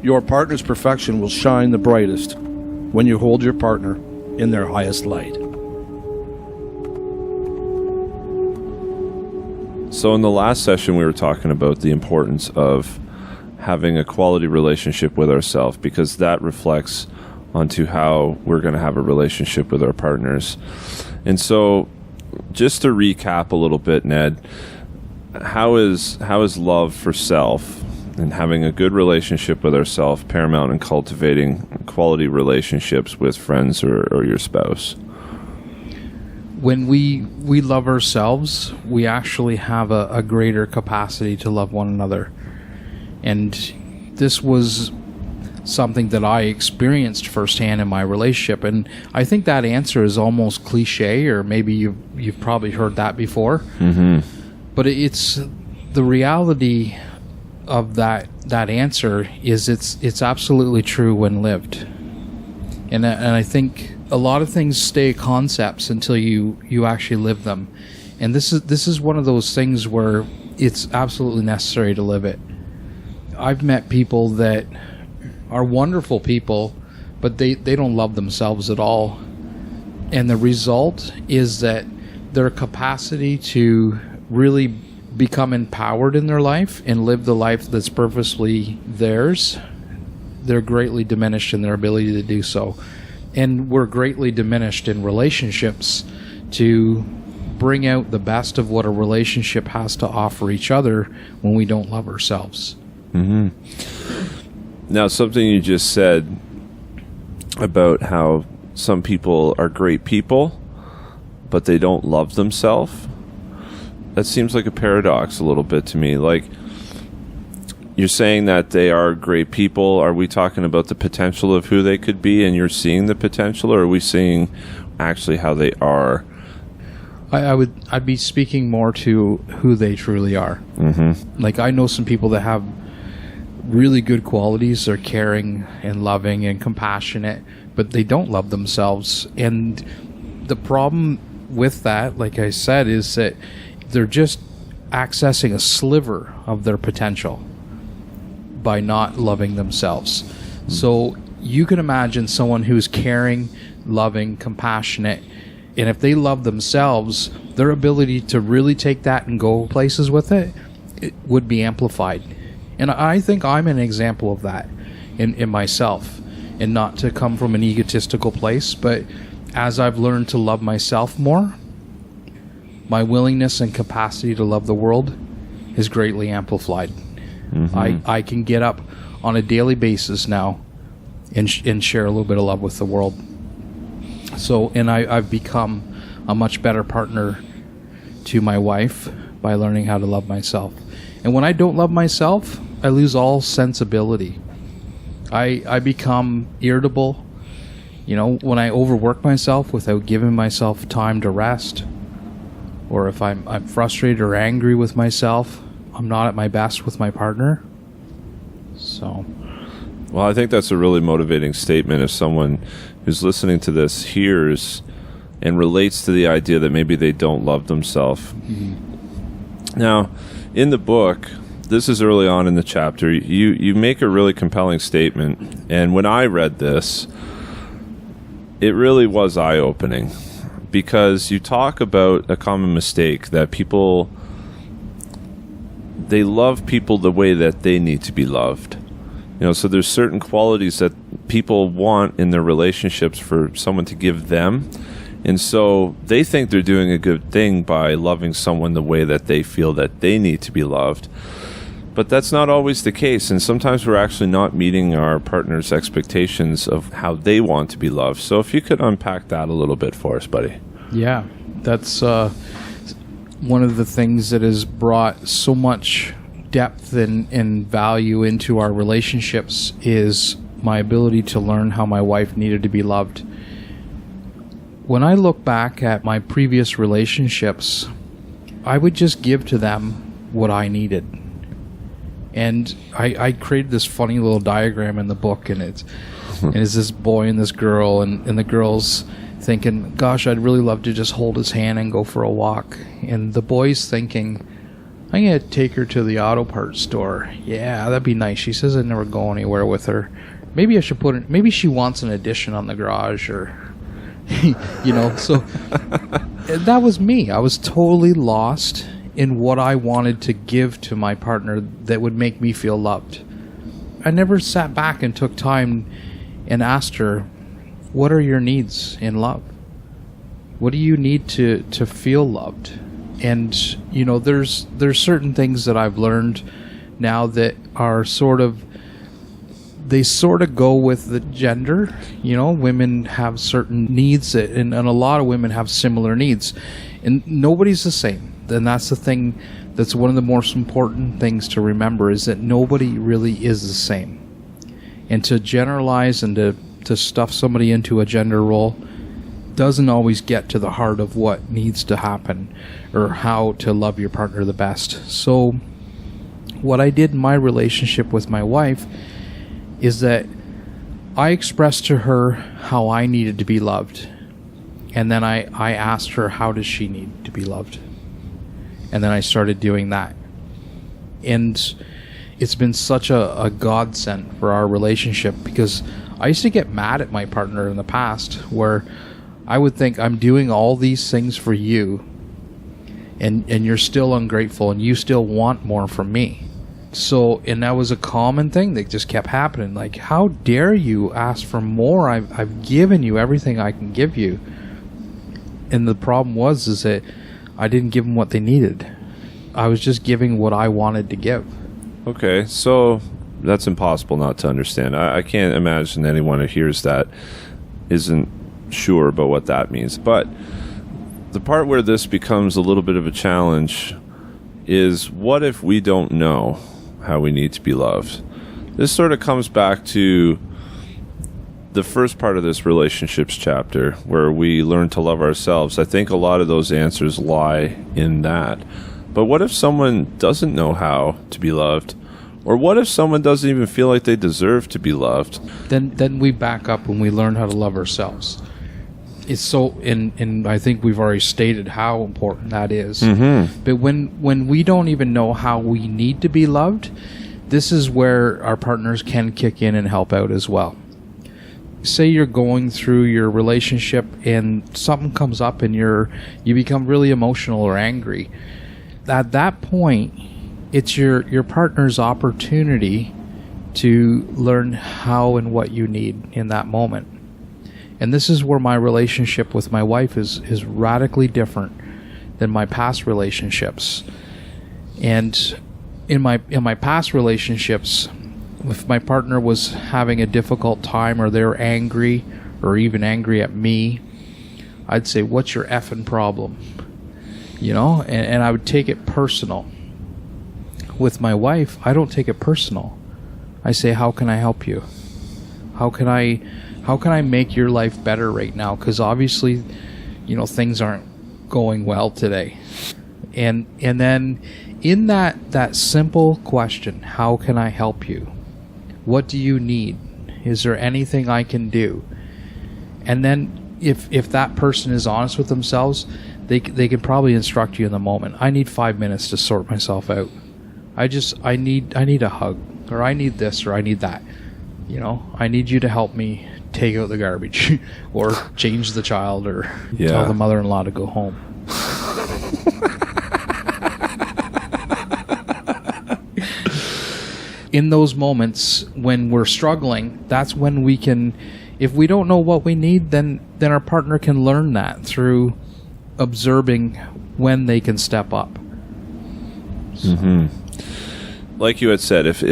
Your partner's perfection will shine the brightest when you hold your partner in their highest light. So in the last session, we were talking about the importance of having a quality relationship with ourselves, because that reflects onto how we're going to have a relationship with our partners. And so just to recap a little bit, Ned, how is love for self and having a good relationship with ourselves paramount in cultivating quality relationships with friends or your spouse? When we love ourselves, we actually have a greater capacity to love one another. And this was something that I experienced firsthand in my relationship. And I think that answer is almost cliche, or maybe you've probably heard that before. Mm-hmm. But it's the reality of that answer is it's absolutely true when lived. And I think a lot of things stay concepts until you actually live them. And this is one of those things where it's absolutely necessary to live it. I've met people that are wonderful people, but they don't love themselves at all. And the result is that their capacity to really become empowered in their life and live the life that's purposely theirs, they're greatly diminished in their ability to do so. And we're greatly diminished in relationships to bring out the best of what a relationship has to offer each other when we don't love ourselves. Mm-hmm. Now, something you just said about how some people are great people, but they don't love themselves, that seems like a paradox a little bit to me. Like, you're saying that they are great people. Are we talking about the potential of who they could be, and you're seeing the potential, or are we seeing actually how they are? I'd be speaking more to who they truly are. Mm-hmm. Like, I know some people that have really good qualities. They're caring and loving and compassionate, but they don't love themselves. And the problem with that, like I said, is that they're just accessing a sliver of their potential by not loving themselves. Mm. So you can imagine someone who's caring, loving, compassionate, and if they love themselves, their ability to really take that and go places with it would be amplified. And I think I'm an example of that in myself, and not to come from an egotistical place, but as I've learned to love myself more, my willingness and capacity to love the world is greatly amplified. Mm-hmm. I can get up on a daily basis now and share a little bit of love with the world. So, and I've become a much better partner to my wife by learning how to love myself. And when I don't love myself, I lose all sensibility. I become irritable. You know, when I overwork myself without giving myself time to rest, or if I'm frustrated or angry with myself, I'm not at my best with my partner. So, well, I think that's a really motivating statement if someone who's listening to this hears and relates to the idea that maybe they don't love themselves. Mm-hmm. Now, in the book, this is early on in the chapter, you make a really compelling statement, and when I read this, it really was eye-opening, because you talk about a common mistake that people, they love people the way that they need to be loved. You know, so there's certain qualities that people want in their relationships for someone to give them. And so they think they're doing a good thing by loving someone the way that they feel that they need to be loved. But that's not always the case. And sometimes we're actually not meeting our partner's expectations of how they want to be loved. So if you could unpack that a little bit for us, buddy. Yeah, that's one of the things that has brought so much depth and value into our relationships is my ability to learn how my wife needed to be loved. When I look back at my previous relationships, I would just give to them what I needed. And I created this funny little diagram in the book, and it's this boy and this girl, and the girl's thinking, gosh, I'd really love to just hold his hand and go for a walk. And the boy's thinking, I'm going to take her to the auto parts store. Yeah, that'd be nice. She says I'd never go anywhere with her. Maybe I should maybe she wants an addition on the garage, or, so that was me. I was totally lost in what I wanted to give to my partner that would make me feel loved. I never sat back and took time and asked her, what are your needs in love? What do you need to feel loved? And, there's certain things that I've learned now that are they sort of go with the gender. Women have certain needs, and a lot of women have similar needs. And nobody's the same. And that's the thing, that's one of the most important things to remember, is that nobody really is the same. And to generalize and to stuff somebody into a gender role doesn't always get to the heart of what needs to happen or how to love your partner the best. So what I did in my relationship with my wife is that I expressed to her how I needed to be loved. And then I asked her, how does she need to be loved? And then I started doing that. And it's been such a godsend for our relationship, because I used to get mad at my partner in the past, where I would think, I'm doing all these things for you, and you're still ungrateful, and you still want more from me. So, and that was a common thing that just kept happening. Like, how dare you ask for more? I've given you everything I can give you. And the problem is that I didn't give them what they needed. I was just giving what I wanted to give. Okay, so that's impossible not to understand. I can't imagine anyone who hears that isn't sure about what that means. But the part where this becomes a little bit of a challenge is, what if we don't know how we need to be loved? This sort of comes back to the first part of this relationships chapter, where we learn to love ourselves. I think a lot of those answers lie in that. But what if someone doesn't know how to be loved? Or what if someone doesn't even feel like they deserve to be loved? Then we back up and we learn how to love ourselves. It's so, and I think we've already stated how important that is. Mm-hmm. But when we don't even know how we need to be loved, this is where our partners can kick in and help out as well. Say you're going through your relationship and something comes up and you become really emotional or angry. At that point, it's your partner's opportunity to learn how and what you need in that moment. And this is where my relationship with my wife is radically different than my past relationships. And in my past relationships, if my partner was having a difficult time, or they're angry, or even angry at me, I'd say, what's your effing problem? And I would take it personal. With my wife, I don't take it personal. I say, how can I help you? How can I make your life better right now? Because obviously, things aren't going well today. And then in that simple question, how can I help you? What do you need? Is there anything I can do? And then if that person is honest with themselves, they can probably instruct you in the moment. I need 5 minutes to sort myself out. I need a hug, or I need this, or I need that. I need you to help me take out the garbage or change the child, or tell the mother-in-law to go home. In those moments when we're struggling, that's when we can, if we don't know what we need, then our partner can learn that through observing when they can step up. So. Mm-hmm. Like you had said, if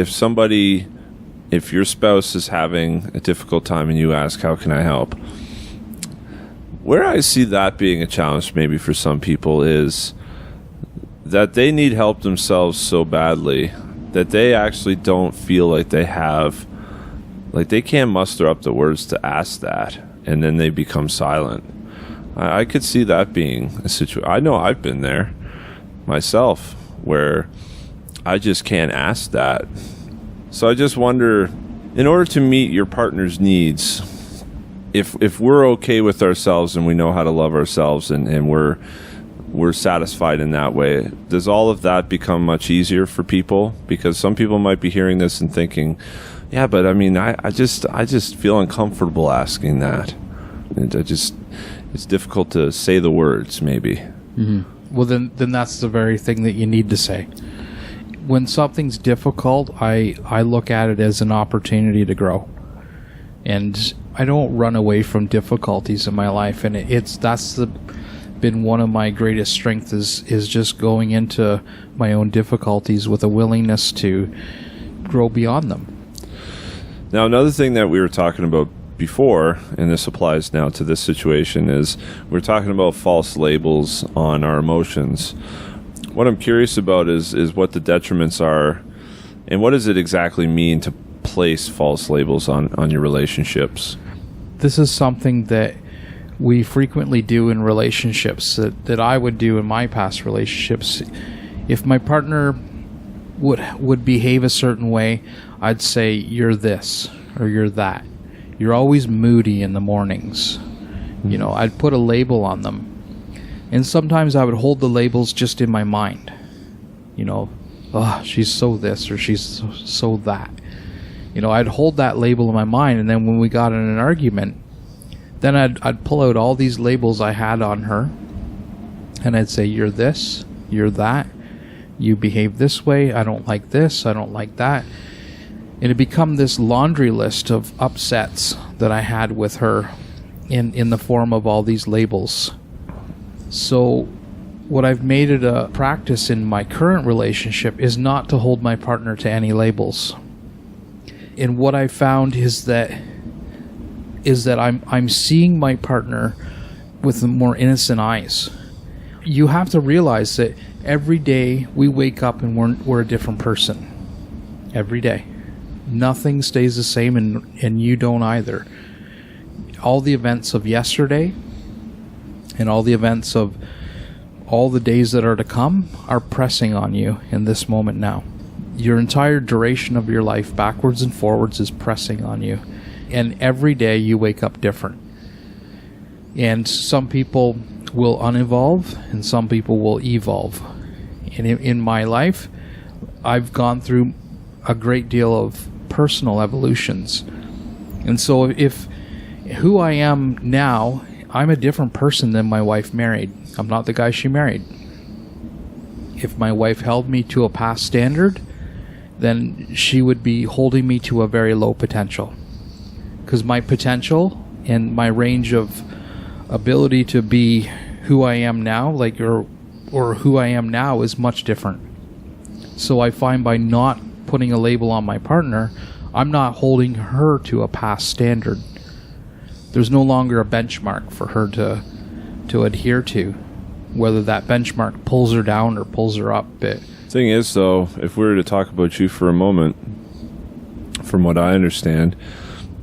your spouse is having a difficult time and you ask, how can I help? Where I see that being a challenge maybe for some people is that they need help themselves so badly that they actually don't feel like they can't muster up the words to ask that, and then they become silent. I could see that being a situation. I know I've been there myself, where I just can't ask that. So I just wonder, in order to meet your partner's needs, if we're okay with ourselves and we know how to love ourselves, and we're we're satisfied in that way. Does all of that become much easier for people? Because some people might be hearing this and thinking, yeah, but I mean, I just feel uncomfortable asking that. And it's difficult to say the words, maybe. Mm-hmm. Well, then that's the very thing that you need to say. When something's difficult, I look at it as an opportunity to grow. And I don't run away from difficulties in my life. And been one of my greatest strengths is just going into my own difficulties with a willingness to grow beyond them. Now, another thing that we were talking about before, and this applies now to this situation, is we're talking about false labels on our emotions. What I'm curious about is what the detriments are, and what does it exactly mean to place false labels on your relationships? This is something that we frequently do in relationships, that I would do in my past relationships. If my partner would behave a certain way, I'd say, you're this or you're that. You're always moody in the mornings. You know, I'd put a label on them. And sometimes I would hold the labels just in my mind. You know, oh, she's so this or she's so that. You know, I'd hold that label in my mind, and then when we got in an argument, then I'd pull out all these labels I had on her, and I'd say, you're this, you're that, you behave this way, I don't like this, I don't like that. And it become this laundry list of upsets that I had with her in the form of all these labels. So what I've made it a practice in my current relationship is not to hold my partner to any labels. And what I found is that I'm seeing my partner with more innocent eyes. You have to realize that every day we wake up and we're a different person. Every day. Nothing stays the same, and you don't either. All the events of yesterday and all the events of all the days that are to come are pressing on you in this moment now. Your entire duration of your life, backwards and forwards, is pressing on you. And every day you wake up different. And some people will unevolve and some people will evolve. And in my life, I've gone through a great deal of personal evolutions. And so if who I am now, I'm a different person than my wife married. I'm not the guy she married. If my wife held me to a past standard, then she would be holding me to a very low potential. Because my potential and my range of ability to be who I am now, or who I am now, is much different. So I find by not putting a label on my partner, I'm not holding her to a past standard. There's no longer a benchmark for her to adhere to, whether that benchmark pulls her down or pulls her up. Thing is, though, if we were to talk about you for a moment, from what I understand,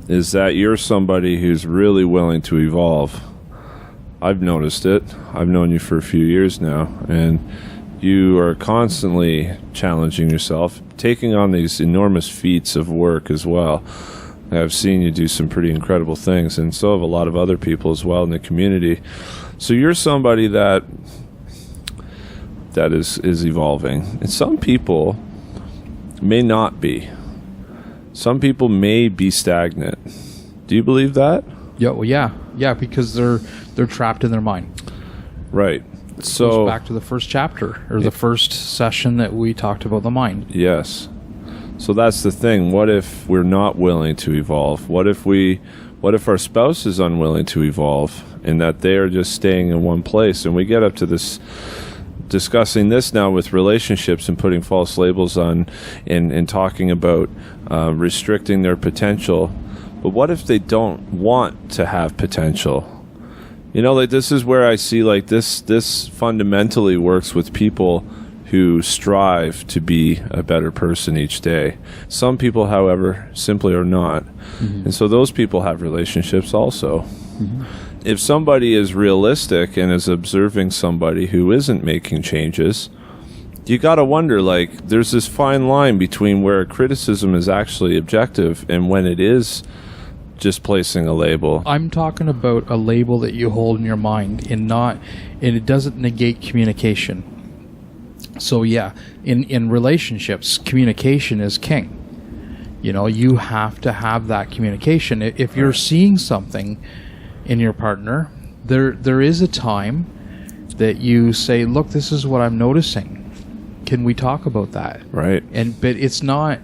is that you're somebody who's really willing to evolve. I've noticed it. I've known you for a few years now, and you are constantly challenging yourself, taking on these enormous feats of work as well. I've seen you do some pretty incredible things, and so have a lot of other people as well in the community. So you're somebody that is evolving. And some people may not be. Some people may be stagnant. Do you believe that? Yeah, well, yeah, because they're trapped in their mind. Right. So it goes back to the first chapter, or the first session that we talked about the mind. Yes. So that's the thing. What if we're not willing to evolve? What if our spouse is unwilling to evolve, and that they are just staying in one place? And we get up to this, discussing this now with relationships and putting false labels on, and talking about restricting their potential. But what if they don't want to have potential? You know, like, this is where I see, like, this fundamentally works with people who strive to be a better person each day. Some people, however, simply are not. Mm-hmm. And so those people have relationships also. Mm-hmm. If somebody is realistic and is observing somebody who isn't making changes, you got to wonder, like, there's this fine line between where criticism is actually objective and when it is just placing a label. I'm talking about a label that you hold in your mind, and it doesn't negate communication. So yeah, in relationships, communication is king. You know, you have to have that communication. If you're seeing something in your partner, there is a time that you say, look, this is what I'm noticing. Can we talk about that? Right. But it's not,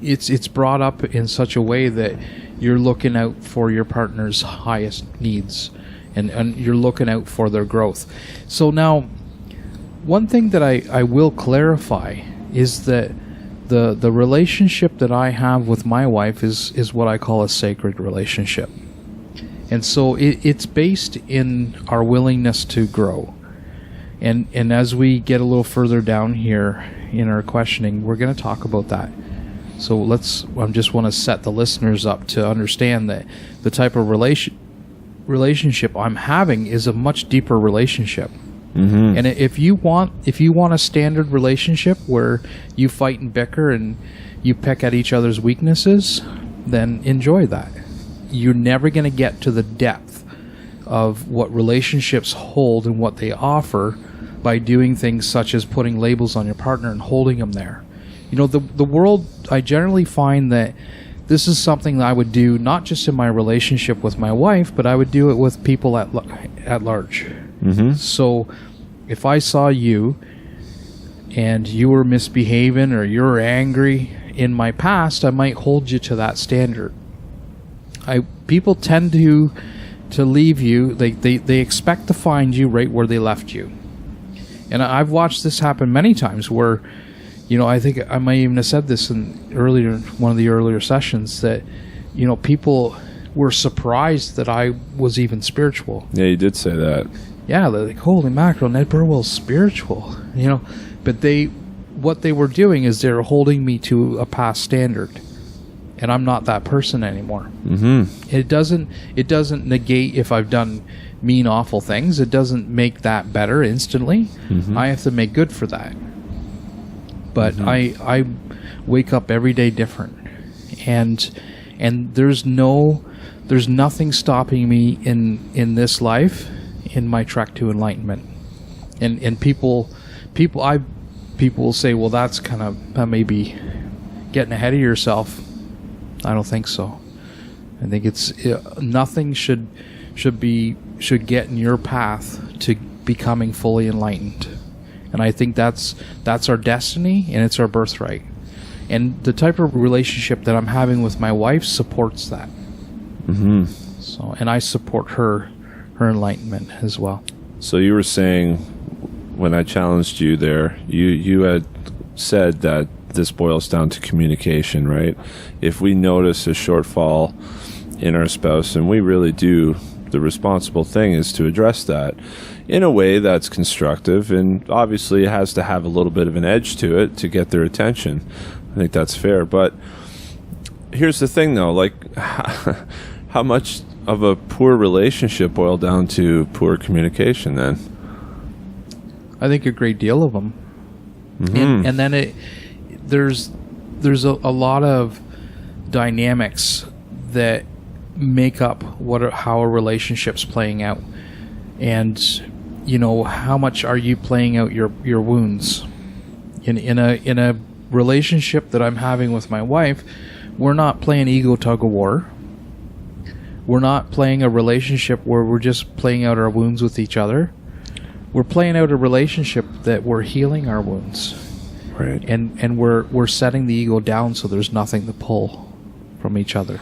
it's brought up in such a way that you're looking out for your partner's highest needs, and you're looking out for their growth. So now, one thing that I will clarify is that the relationship that I have with my wife is what I call a sacred relationship. And so it's based in our willingness to grow. And as we get a little further down here in our questioning, we're going to talk about that. So I just want to set the listeners up to understand that the type of relationship I'm having is a much deeper relationship. Mm-hmm. And if you want a standard relationship where you fight and bicker and you peck at each other's weaknesses, then enjoy that. You're never going to get to the depth of what relationships hold and what they offer by doing things such as putting labels on your partner and holding them there. You know, the world, I generally find that this is something that I would do not just in my relationship with my wife, but I would do it with people at large. Mm-hmm. So if I saw you and you were misbehaving or you were angry in my past, I might hold you to that standard. People tend to leave you, they expect to find you right where they left you. And I've watched this happen many times where, you know, I think I might even have said this in one of the earlier sessions, that, you know, people were surprised that I was even spiritual. Yeah, you did say that. Yeah, they're like, holy mackerel, Ned Burwell's spiritual, you know. But what they were doing is they were holding me to a past standard, and I'm not that person anymore. Mm-hmm. It doesn't negate if I've done mean, awful things. It doesn't make that better instantly. Mm-hmm. I have to make good for that. But mm-hmm. I wake up every day different, and there's nothing stopping me in this life, in my trek to enlightenment. And people will say, well, that's kind of maybe getting ahead of yourself. I don't think so. I think it's nothing should get in your path to becoming fully enlightened. And I think that's our destiny, and it's our birthright. And the type of relationship that I'm having with my wife supports that. Mm-hmm. So, and I support her enlightenment as well. So you were saying, when I challenged you there, you had said that this boils down to communication, right? If we notice a shortfall in our spouse, and we really do, the responsible thing is to address that in a way that's constructive, and obviously it has to have a little bit of an edge to it to get their attention. I think that's fair. But here's the thing, though, like, how much of a poor relationship boil down to poor communication then? I think a great deal of them. Mm-hmm. And then there's a lot of dynamics that make up how a relationship's playing out. And, you know, how much are you playing out your wounds? In a relationship that I'm having with my wife, we're not playing ego tug of war. We're not playing a relationship where we're just playing out our wounds with each other. We're playing out a relationship that we're healing our wounds. Right. And we're setting the ego down so there's nothing to pull from each other.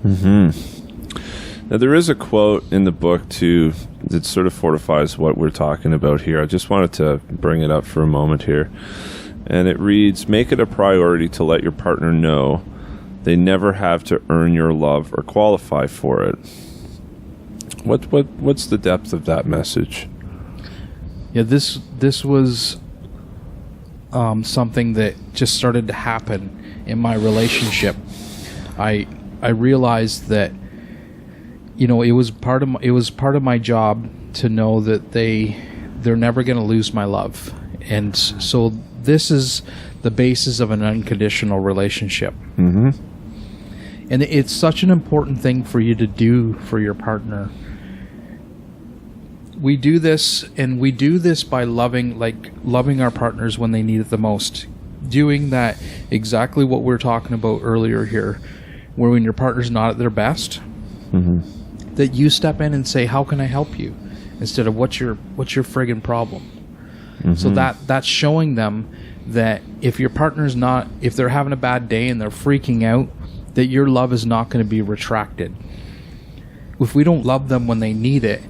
Mm-hmm. Now, there is a quote in the book, too, that sort of fortifies what we're talking about here. I just wanted to bring it up for a moment here. And it reads, "Make it a priority to let your partner know they never have to earn your love or qualify for it." What's the depth of that message? Yeah, this was something that just started to happen in my relationship. I realized that, you know, it was part of my job to know that they're never going to lose my love, and so this is the basis of an unconditional relationship. Mm-hmm. And it's such an important thing for you to do for your partner. We do this, and we do this by loving our partners when they need it the most. Doing that, exactly what we were talking about earlier here, where when your partner's not at their best, that you step in and say, how can I help you? Instead of what's your friggin' problem? So that's showing them that if your partner's not, if they're having a bad day and they're freaking out, that your love is not going to be retracted. If we don't love them when they need it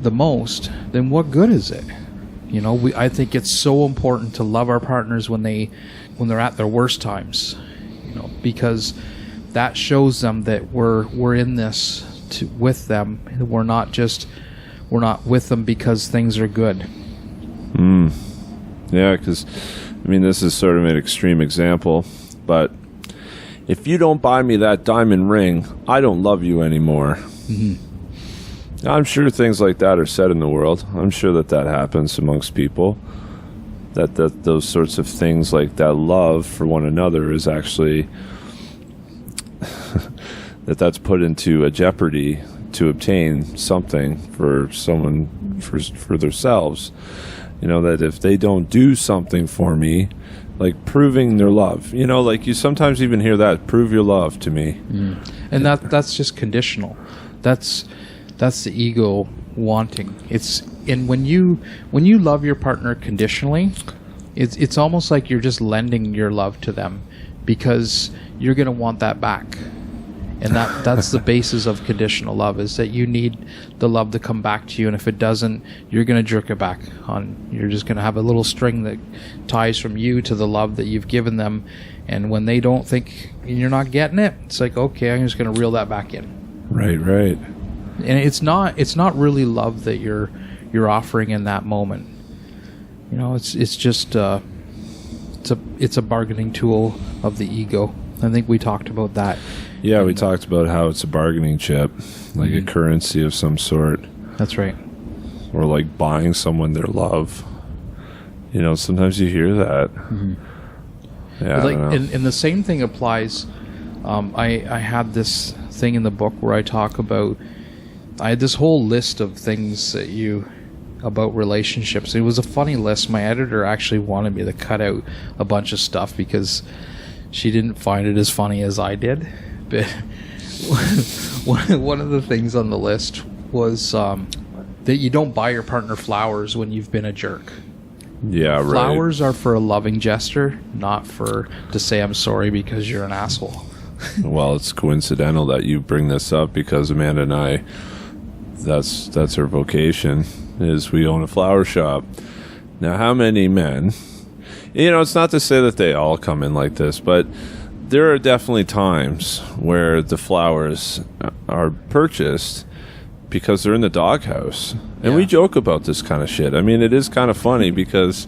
the most, then what good is it? You know, I think it's so important to love our partners when they're at their worst times, you know, because that shows them that we're in this with them. We're not with them because things are good. Yeah, because I mean, this is sort of an extreme example, but if you don't buy me that diamond ring, I don't love you anymore. I'm sure things like that are said in the world. I'm sure that happens amongst people. That those sorts of things, like that love for one another, is actually that's put into a jeopardy to obtain something for someone, for themselves. You know, that if they don't do something for me, like proving their love, you know, like you sometimes even hear that, prove your love to me. And that's just conditional. That's the ego wanting. And when you love your partner conditionally, it's almost like you're just lending your love to them, because you're going to want that back. And that's the basis of conditional love, is that you need the love to come back to you, and if it doesn't, you're going to jerk it back on. You're just going to have a little string that ties from you to the love that you've given them, and when they don't think you're not getting it, it's like, okay, I'm just going to reel that back in. Right. And it's not really love that you're offering in that moment. You know, it's just it's a bargaining tool of the ego. I think we talked about that. Yeah, we talked about how it's a bargaining chip, like a currency of some sort. That's right. Or like buying someone their love. You know, sometimes you hear that. Yeah, like, and the same thing applies. I had this thing in the book where I talk about, I had this whole list of things about relationships. It was a funny list. My editor actually wanted me to cut out a bunch of stuff because she didn't find it as funny as I did. But one of the things on the list was that you don't buy your partner flowers when you've been a jerk. Yeah, right. Flowers are for a loving gesture, not to say I'm sorry because you're an asshole. Well, it's coincidental that you bring this up, because Amanda and I, that's her vocation, is we own a flower shop. Now, how many men, you know, it's not to say that they all come in like this, but there are definitely times where the flowers are purchased because they're in the doghouse. And we joke about this kind of shit. I mean, it is kind of funny because...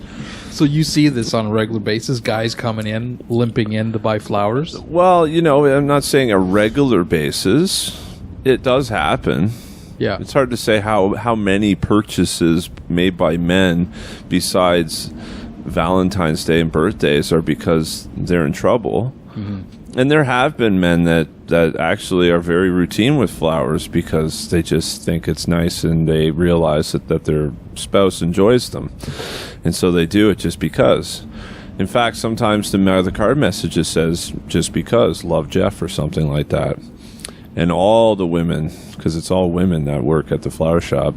So you see this on a regular basis, guys coming in, limping in to buy flowers? Well, you know, I'm not saying a regular basis. It does happen. Yeah. It's hard to say how many purchases made by men besides Valentine's Day and birthdays are because they're in trouble. And there have been men that actually are very routine with flowers because they just think it's nice and they realize that their spouse enjoys them. And so they do it just because. In fact, sometimes the card message says, just because, love Jeff, or something like that. And all the women, because it's all women that work at the flower shop,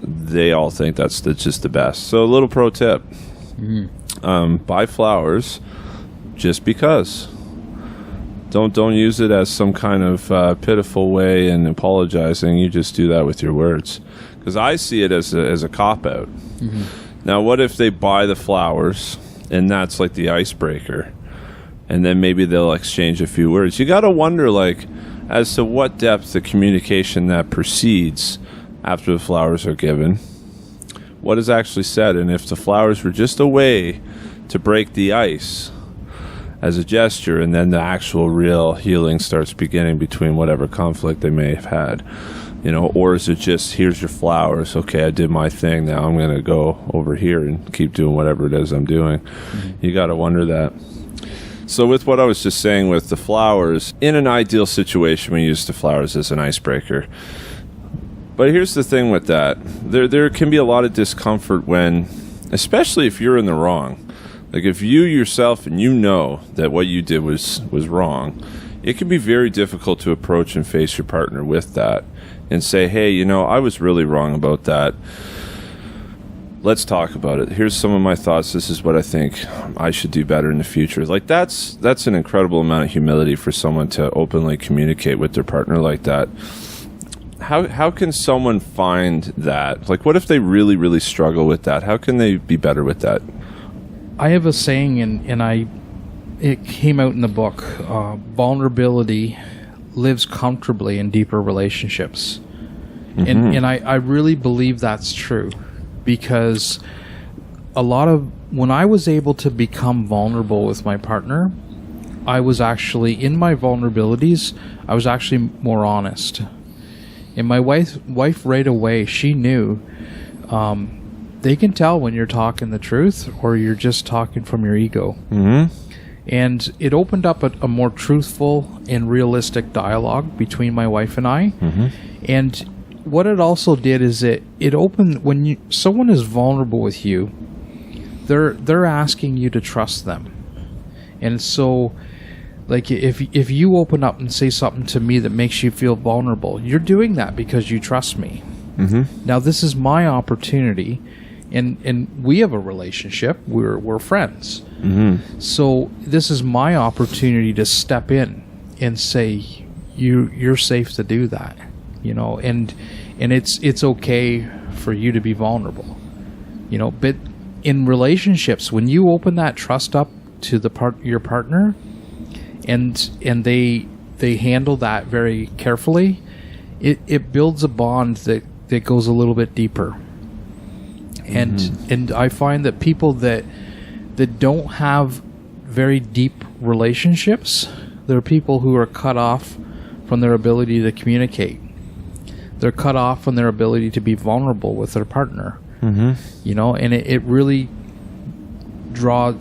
they all think that's just the best. So a little pro tip. Buy flowers just because. Don't use it as some kind of pitiful way and apologizing. You just do that with your words. Because I see it as a cop-out. Now, what if they buy the flowers and that's like the icebreaker? And then maybe they'll exchange a few words. You got to wonder, like, as to what depth the communication that proceeds after the flowers are given. What is actually said. And if the flowers were just a way to break the ice as a gesture, and then the actual real healing starts beginning between whatever conflict they may have had, you know, or is it just, here's your flowers, okay, I did my thing, now I'm going to go over here and keep doing whatever it is I'm doing. You got to wonder that. So with what I was just saying with the flowers, in an ideal situation, we use the flowers as an icebreaker. But here's the thing with that. There can be a lot of discomfort when, especially if you're in the wrong. Like if you yourself and you know that what you did was wrong, it can be very difficult to approach and face your partner with that and say, hey, you know, I was really wrong about that. Let's talk about it. Here's some of my thoughts. This is what I think I should do better in the future. Like that's an incredible amount of humility for someone to openly communicate with their partner like that. How can someone find that? Like what if they really, really struggle with that? How can they be better with that? I have a saying, and it came out in the book, vulnerability lives comfortably in deeper relationships. Mm-hmm. And I really believe that's true. Because when I was able to become vulnerable with my partner, I was actually, in my vulnerabilities, I was actually more honest. And my wife right away, she knew, they can tell when you're talking the truth or you're just talking from your ego. Mm-hmm. And it opened up a more truthful and realistic dialogue between my wife and I. Mm-hmm. And what it also did is it opened, when someone is vulnerable with you, they're asking you to trust them. And so, like, if you open up and say something to me that makes you feel vulnerable, you're doing that because you trust me. Mm-hmm. Now this is my opportunity, and we have a relationship. We're friends. Mm-hmm. So this is my opportunity to step in and say you're safe to do that. You know, and it's okay for you to be vulnerable, you know. But in relationships, when you open that trust up to your partner, and they handle that very carefully, it builds a bond that goes a little bit deeper. And I find that people that don't have very deep relationships, they're people who are cut off from their ability to communicate. They're cut off from their ability to be vulnerable with their partner. Mm-hmm. You know, and it really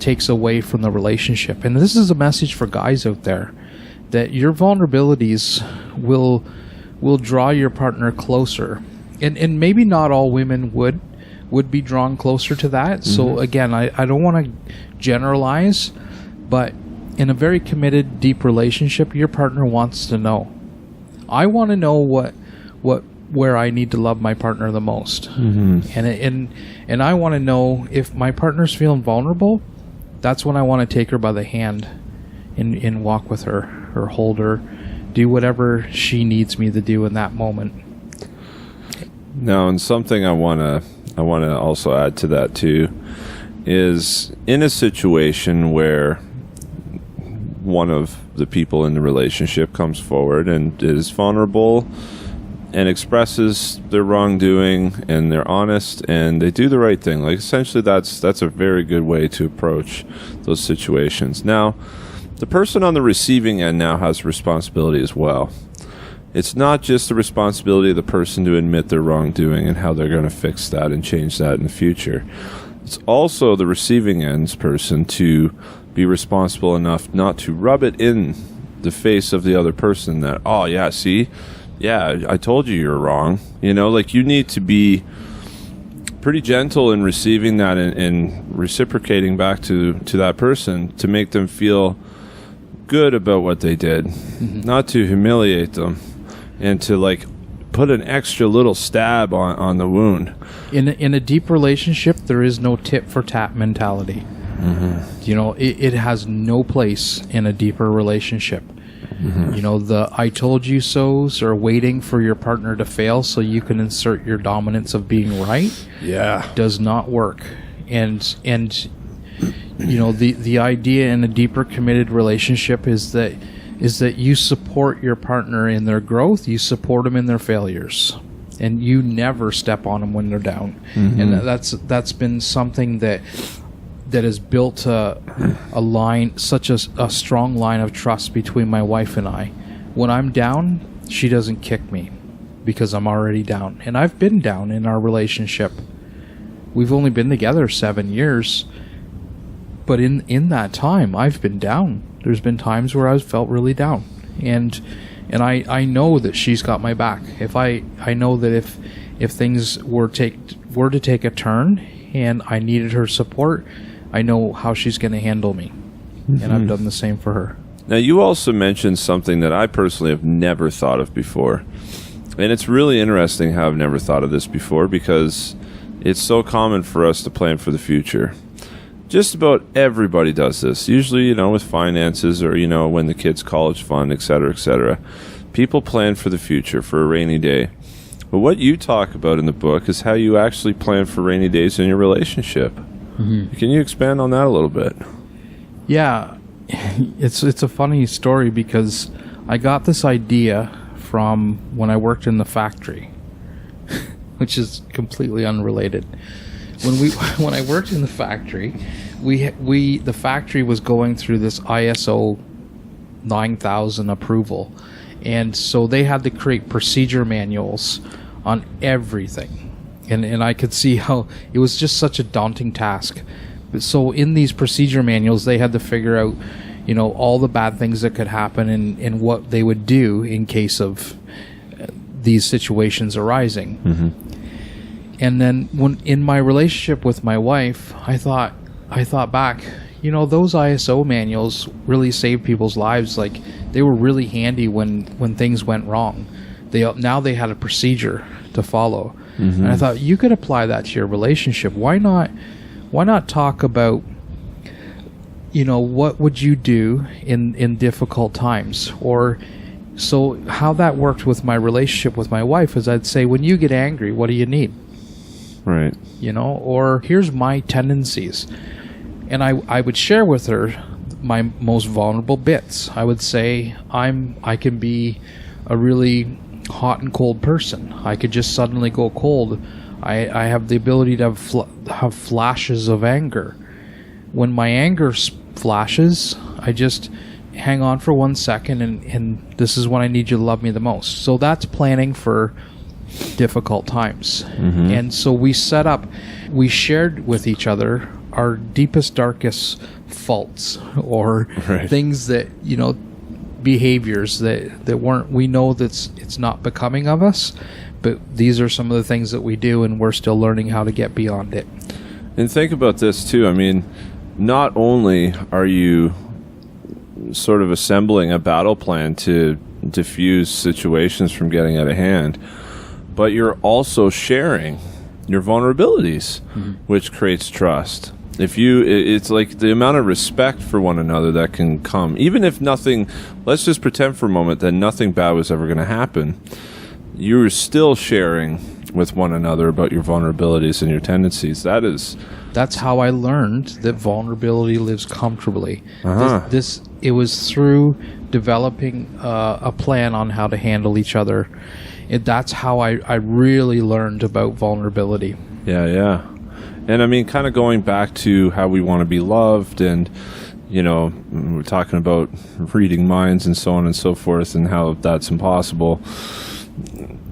takes away from the relationship. And this is a message for guys out there, that your vulnerabilities will draw your partner closer. And maybe not all women would be drawn closer to that. Mm-hmm. So again, I don't want to generalize, but in a very committed, deep relationship, your partner wants to know. I want to know where I need to love my partner the most. Mm-hmm. And I want to know if my partner's feeling vulnerable, that's when I want to take her by the hand and walk with her or hold her, do whatever she needs me to do in that moment. Now, and something I want to also add to that too is, in a situation where one of the people in the relationship comes forward and is vulnerable and expresses their wrongdoing, and they're honest and they do the right thing. Like, essentially that's a very good way to approach those situations. Now, the person on the receiving end now has responsibility as well. It's not just the responsibility of the person to admit their wrongdoing and how they're going to fix that and change that in the future. It's also the receiving end's person to be responsible enough not to rub it in the face of the other person that, oh yeah, see, yeah, I told you you're wrong. You know, like, you need to be pretty gentle in receiving that and reciprocating back to that person to make them feel good about what they did, mm-hmm. not to humiliate them and to, like, put an extra little stab on the wound. In a deep relationship, there is no tit for tat mentality. Mm-hmm. You know, it has no place in a deeper relationship. Mm-hmm. You know, the I told you so's are waiting for your partner to fail so you can insert your dominance of being right. Yeah. Does not work. And you know, the idea in a deeper committed relationship is that you support your partner in their growth, you support them in their failures, and you never step on them when they're down. Mm-hmm. And that's been something that has built a line, such a strong line of trust between my wife and I. When I'm down, she doesn't kick me because I'm already down. And I've been down in our relationship. We've only been together 7 years, but in that time, I've been down. There's been times where I've felt really down, and I know that she's got my back. If I know that if things were to take a turn and I needed her support, I know how she's going to handle me. Mm-hmm. And I've done the same for her. Now, you also mentioned something that I personally have never thought of before. And it's really interesting how I've never thought of this before, because it's so common for us to plan for the future. Just about everybody does this. Usually, with finances or, when the kid's college fund, et cetera, people plan for the future, for a rainy day. But what you talk about in the book is how you actually plan for rainy days in your relationship. Mm-hmm. Can you expand on that a little bit? Yeah, it's a funny story, because I got this idea from when I worked in the factory, which is completely unrelated. When I worked in the factory, the factory was going through this ISO 9000 approval, and so they had to create procedure manuals on everything. And I could see how it was just such a daunting task. So in these procedure manuals, they had to figure out, all the bad things that could happen and what they would do in case of these situations arising. Mm-hmm. And then when in my relationship with my wife, I thought back, those ISO manuals really saved people's lives. Like, they were really handy when things went wrong. Now they had a procedure to follow. Mm-hmm. And I thought, you could apply that to your relationship. Why not talk about, what would you do in difficult times? Or so how that worked with my relationship with my wife is, I'd say, when you get angry, what do you need? Right. Or here's my tendencies. And I would share with her my most vulnerable bits. I would say I can be a really hot and cold person. I could just suddenly go cold. I have the ability to have flashes of anger. When my anger flashes, I just hang on for 1 second, and this is when I need you to love me the most. So that's planning for difficult times. Mm-hmm. And so we shared with each other our deepest, darkest faults, or things that, behaviors that weren't, we know that it's not becoming of us, but these are some of the things that we do, and we're still learning how to get beyond it. And think about this too. I mean, not only are you sort of assembling a battle plan to diffuse situations from getting out of hand, but you're also sharing your vulnerabilities, mm-hmm. which creates trust. It's like the amount of respect for one another that can come, even if nothing, let's just pretend for a moment that nothing bad was ever going to happen. You're still sharing with one another about your vulnerabilities and your tendencies. That's how I learned that vulnerability lives comfortably. Uh-huh. It was through developing a plan on how to handle each other. That's how I really learned about vulnerability. Yeah. And I mean, kind of going back to how we want to be loved, and, we're talking about reading minds and so on and so forth, and how that's impossible.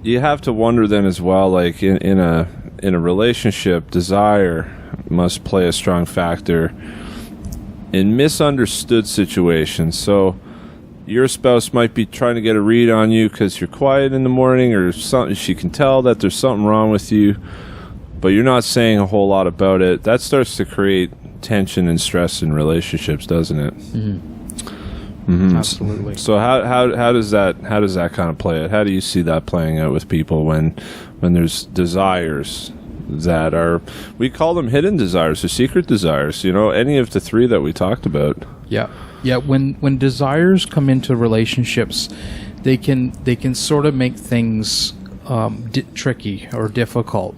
You have to wonder then as well, like in a relationship, desire must play a strong factor in misunderstood situations. So your spouse might be trying to get a read on you because you're quiet in the morning, or something. She can tell that there's something wrong with you, but you're not saying a whole lot about it. That starts to create tension and stress in relationships, doesn't it? Mm-hmm. Mm-hmm. Absolutely. So how does that kind of play out? How do you see that playing out with people when there's desires that are, we call them hidden desires or secret desires? Any of the three that we talked about. Yeah. When desires come into relationships, they can sort of make things tricky or difficult.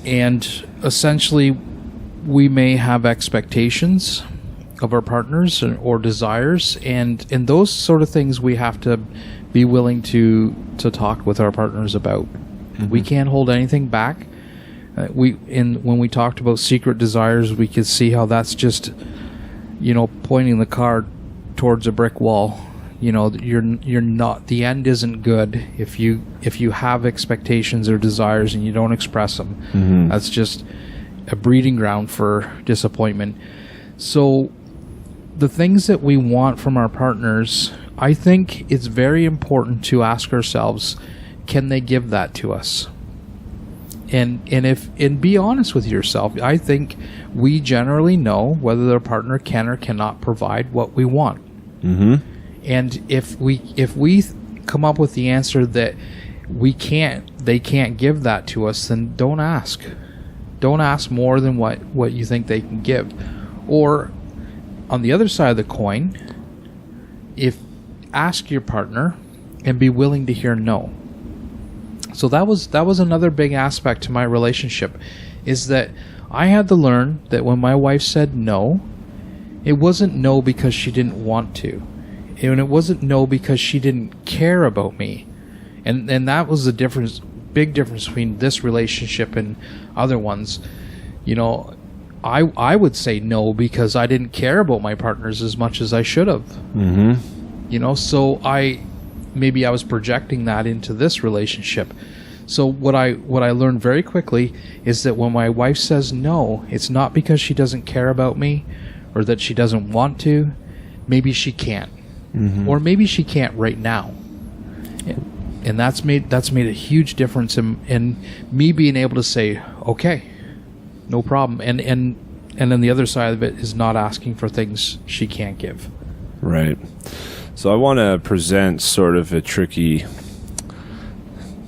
And essentially, we may have expectations of our partners or desires, and those sort of things we have to be willing to talk with our partners about. Mm-hmm. We can't hold anything back. When we talked about secret desires, we could see how that's just, pointing the car towards a brick wall. You're not, the end isn't good if you have expectations or desires and you don't express them. Mm-hmm. That's just a breeding ground for disappointment. So the things that we want from our partners, I think it's very important to ask ourselves, can they give that to us? And be honest with yourself. I think we generally know whether their partner can or cannot provide what we want. Mm-hmm. And if we come up with the answer that they can't give that to us, then don't ask. Don't ask more than what you think they can give. Or on the other side of the coin, ask your partner and be willing to hear no. So that was another big aspect to my relationship, is that I had to learn that when my wife said no, it wasn't no because she didn't want to. And it wasn't no because she didn't care about me. And that was the big difference between this relationship and other ones. You know, I would say no because I didn't care about my partners as much as I should have. Mm-hmm. You know, so maybe I was projecting that into this relationship. So what I learned very quickly is that when my wife says no, it's not because she doesn't care about me or that she doesn't want to. Maybe she can't. Mm-hmm. Or maybe she can't right now. And that's made a huge difference in me being able to say, okay, no problem. And then the other side of it is not asking for things she can't give. Right. So I want to present sort of a tricky,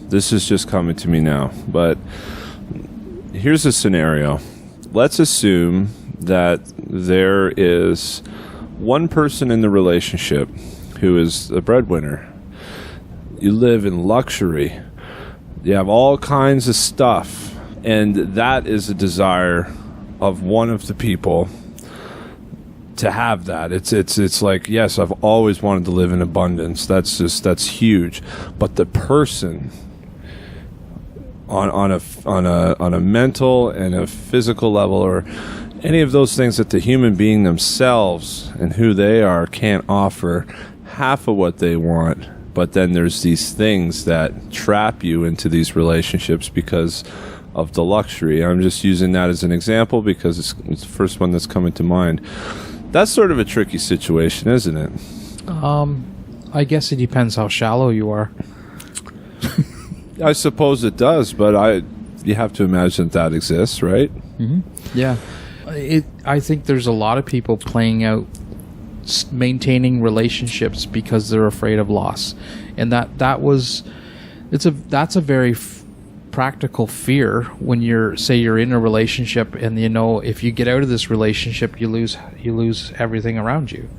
this is just coming to me now, but here's a scenario. Let's assume that there is one person in the relationship who is the breadwinner. You live in luxury. You have all kinds of stuff. And that is a desire of one of the people to have that. It's like, yes, I've always wanted to live in abundance. That's huge. But the person on a mental and a physical level, or any of those things that the human being themselves and who they are can't offer half of what they want. But then there's these things that trap you into these relationships because of the luxury. I'm just using that as an example because it's the first one that's coming to mind. That's sort of a tricky situation, isn't it? I guess it depends how shallow you are. I suppose it does, but you have to imagine that exists, right? Mm-hmm. Yeah. I think there's a lot of people playing out maintaining relationships because they're afraid of loss, and that's a very practical fear when you're in a relationship, and you know if you get out of this relationship you lose everything around you,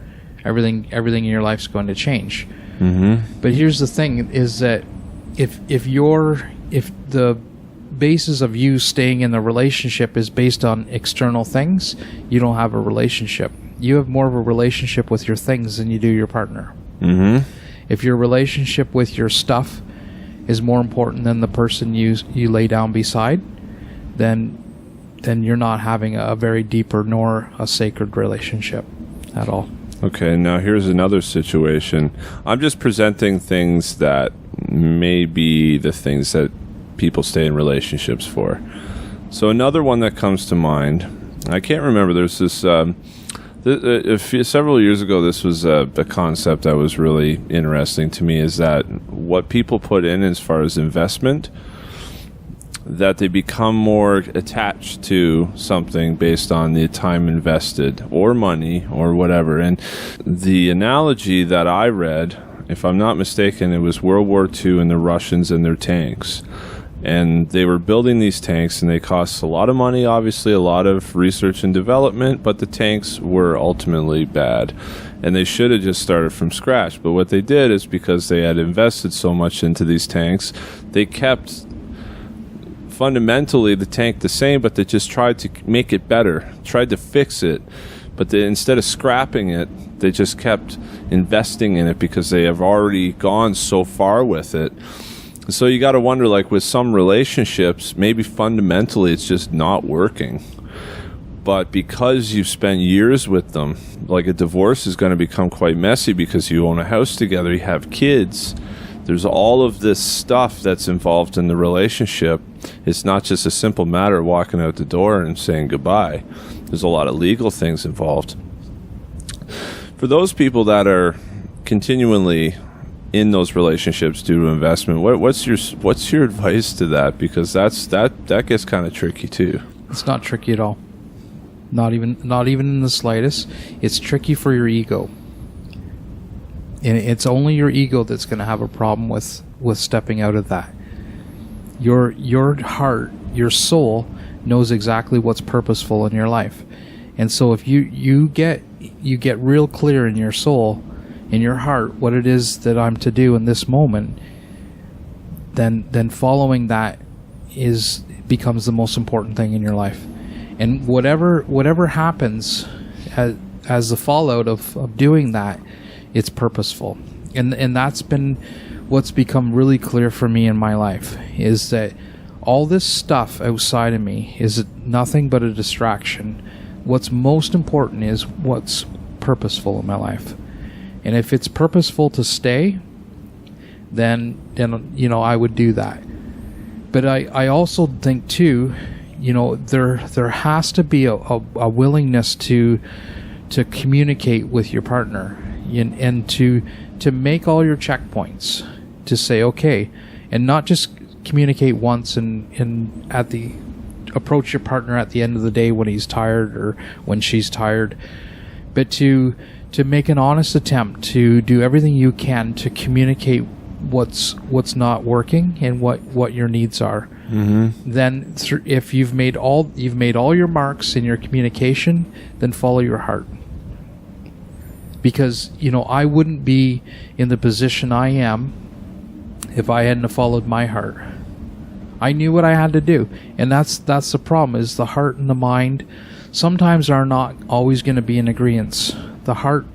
everything in your life's going to change. Mm-hmm. But here's the thing: is that if the basis of you staying in the relationship is based on external things, you don't have a relationship. You have more of a relationship with your things than you do your partner. Mm-hmm. If your relationship with your stuff is more important than the person you lay down beside, then you're not having a very deeper nor a sacred relationship at all. Okay, now here's another situation. I'm just presenting things that may be the things that people stay in relationships for. So another one that comes to mind, I can't remember, there's this several years ago, this was a concept that was really interesting to me, is that what people put in as far as investment, that they become more attached to something based on the time invested or money or whatever. And the analogy that I read, if I'm not mistaken, it was World War II and the Russians and their tanks. And they were building these tanks, and they cost a lot of money, obviously, a lot of research and development, but the tanks were ultimately bad. And they should have just started from scratch. But what they did is, because they had invested so much into these tanks, they kept fundamentally the tank the same, but they just tried to make it better, tried to fix it. But they, instead of scrapping it, they just kept investing in it because they have already gone so far with it. So you got to wonder, like with some relationships, maybe fundamentally it's just not working. But because you've spent years with them, like a divorce is going to become quite messy because you own a house together, you have kids. There's all of this stuff that's involved in the relationship. It's not just a simple matter of walking out the door and saying goodbye. There's a lot of legal things involved. For those people that are continually in those relationships due to investment, what's your advice to that? Because that gets kind of tricky too. It's not tricky at all. Not even in the slightest. It's tricky for your ego. And it's only your ego that's going to have a problem with stepping out of that. Your heart, your soul knows exactly what's purposeful in your life. And so if you get real clear in your soul, in your heart, what it is that I'm to do in this moment, then following that becomes the most important thing in your life. And whatever happens as the fallout of doing that, it's purposeful. And that's been what's become really clear for me in my life, is that all this stuff outside of me is nothing but a distraction. What's most important is what's purposeful in my life. And if it's purposeful to stay, then I would do that. But I also think too, there has to be a willingness to communicate with your partner and to make all your checkpoints, to say okay, and not just communicate once and approach your partner at the end of the day when he's tired or when she's tired, but to make an honest attempt to do everything you can to communicate what's not working and what your needs are. Mm-hmm. Then if you've made all your marks in your communication, then follow your heart. Because I wouldn't be in the position I am if I hadn't followed my heart. I knew what I had to do, and that's the problem, is the heart and the mind sometimes are not always going to be in agreement. The heart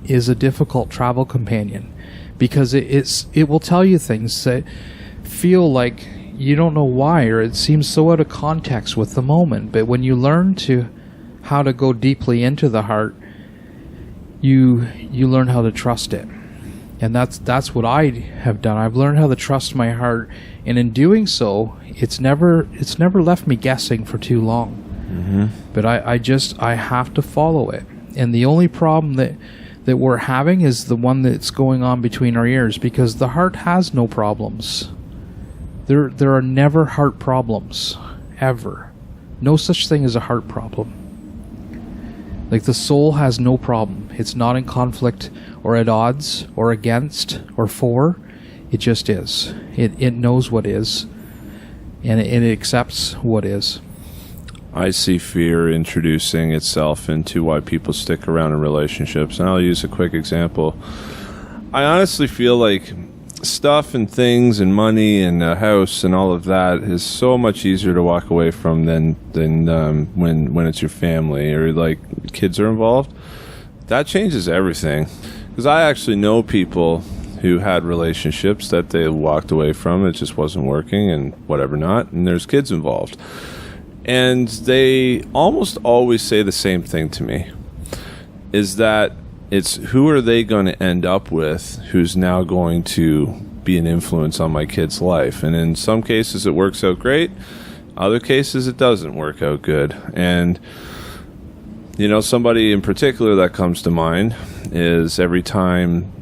is a difficult travel companion because it will tell you things that feel like you don't know why, or it seems so out of context with the moment. But when you learn how to go deeply into the heart, you learn how to trust it. And that's what I have done. I've learned how to trust my heart, and in doing so, it's never left me guessing for too long. Mm-hmm. But I have to follow it. And the only problem that we're having is the one that's going on between our ears, because the heart has no problems. There are never heart problems, ever. No such thing as a heart problem. Like, the soul has no problem. It's not in conflict or at odds or against or for. It just is. It knows what is, and it accepts what is. I see fear introducing itself into why people stick around in relationships. And I'll use a quick example. I honestly feel like stuff and things and money and a house and all of that is so much easier to walk away from than when it's your family or like kids are involved. That changes everything. Because I actually know people who had relationships that they walked away from. It just wasn't working and whatever not. And there's kids involved. And they almost always say the same thing to me, is that it's who are they going to end up with who's now going to be an influence on my kid's life. And in some cases it works out great. Other cases it doesn't work out good. And, somebody in particular that comes to mind is every time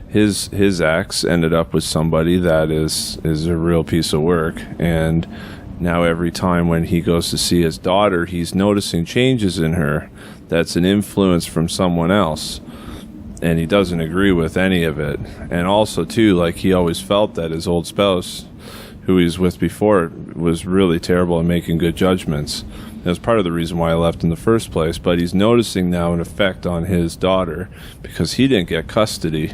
his ex ended up with somebody that is a real piece of work. And now every time when he goes to see his daughter, he's noticing changes in her that's an influence from someone else, and he doesn't agree with any of it. And also too, like, he always felt that his old spouse, who he was with before, was really terrible at making good judgments. That was part of the reason why I left in the first place. But he's noticing now an effect on his daughter because he didn't get custody.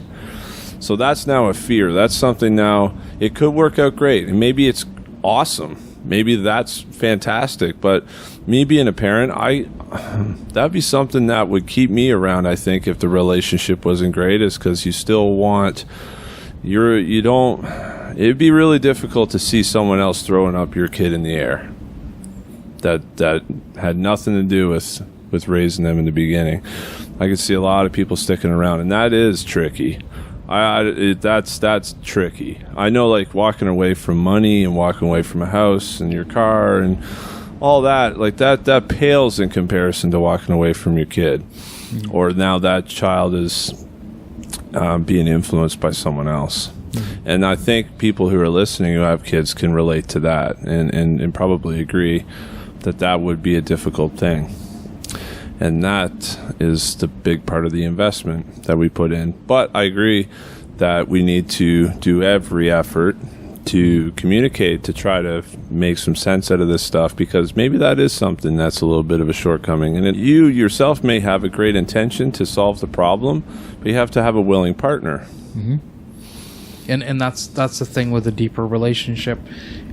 So that's now a fear. That's something now, it could work out great, and maybe it's awesome. Maybe that's fantastic, but me being a parent, that'd be something that would keep me around, I think, if the relationship wasn't great, is because you still want, it'd be really difficult to see someone else throwing up your kid in the air that had nothing to do with raising them in the beginning. I could see a lot of people sticking around, and that is tricky. That's tricky. I know, like, walking away from money and walking away from a house and your car and all that, like that pales in comparison to walking away from your kid, or now that child is being influenced by someone else. And I think people who are listening who have kids can relate to that and probably agree that would be a difficult thing. And that is the big part of the investment that we put in. But I agree that we need to do every effort to communicate, to try to make some sense out of this stuff, because maybe that is something that's a little bit of a shortcoming. And you yourself may have a great intention to solve the problem, but you have to have a willing partner. Mm-hmm. And that's the thing with a deeper relationship,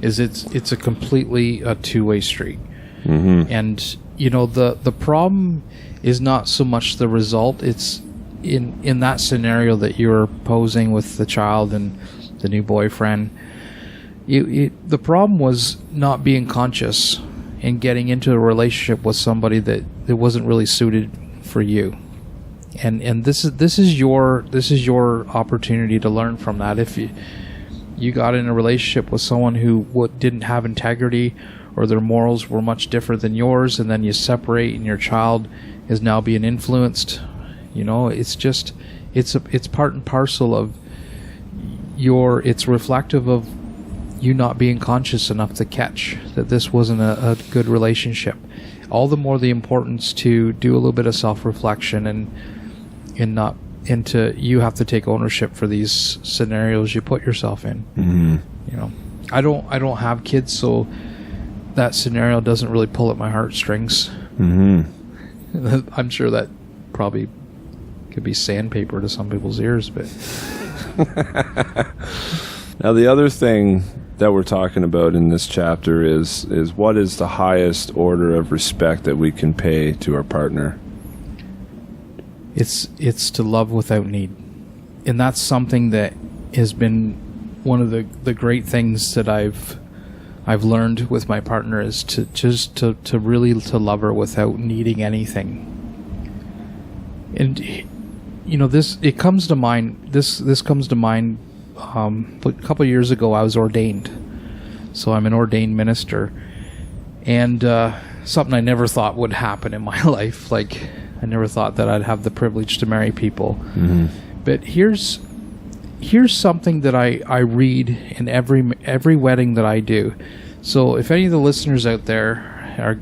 is it's a completely two-way street. Mm-hmm. And the problem is not so much the result. It's in that scenario that you're posing with the child and the new boyfriend. The problem was not being conscious and getting into a relationship with somebody that wasn't really suited for you. And this is your opportunity to learn from that. If you got in a relationship with someone who didn't have integrity, or their morals were much different than yours, and then you separate and your child is now being influenced, it's part and parcel of it's reflective of you not being conscious enough to catch that this wasn't a good relationship. All the more the importance to do a little bit of self-reflection and you have to take ownership for these scenarios you put yourself in. Mm-hmm. I don't have kids, so that scenario doesn't really pull at my heartstrings. Mm-hmm. I'm sure that probably could be sandpaper to some people's ears, but now the other thing that we're talking about in this chapter is what is the highest order of respect that we can pay to our partner? It's to love without need. And that's something that has been one of the great things that I've learned with my partner, is to really love her without needing anything. And this comes to mind. This comes to mind. A couple of years ago, I was ordained, so I'm an ordained minister, and something I never thought would happen in my life. Like, I never thought that I'd have the privilege to marry people. Mm-hmm. But here's something that I read in every wedding that I do. So if any of the listeners out there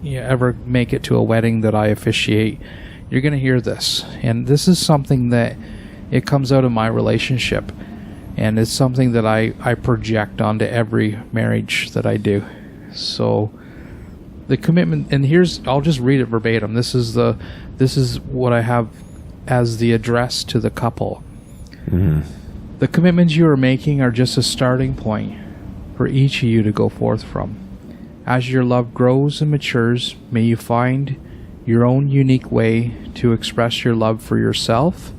ever make it to a wedding that I officiate, you're going to hear this. And this is something that it comes out of my relationship. And it's something that I project onto every marriage that I do. So the commitment, and I'll just read it verbatim. This is what I have as the address to the couple. Mm-hmm. The commitments you are making are just a starting point for each of you to go forth from. As your love grows and matures, may you find your own unique way to express your love for yourself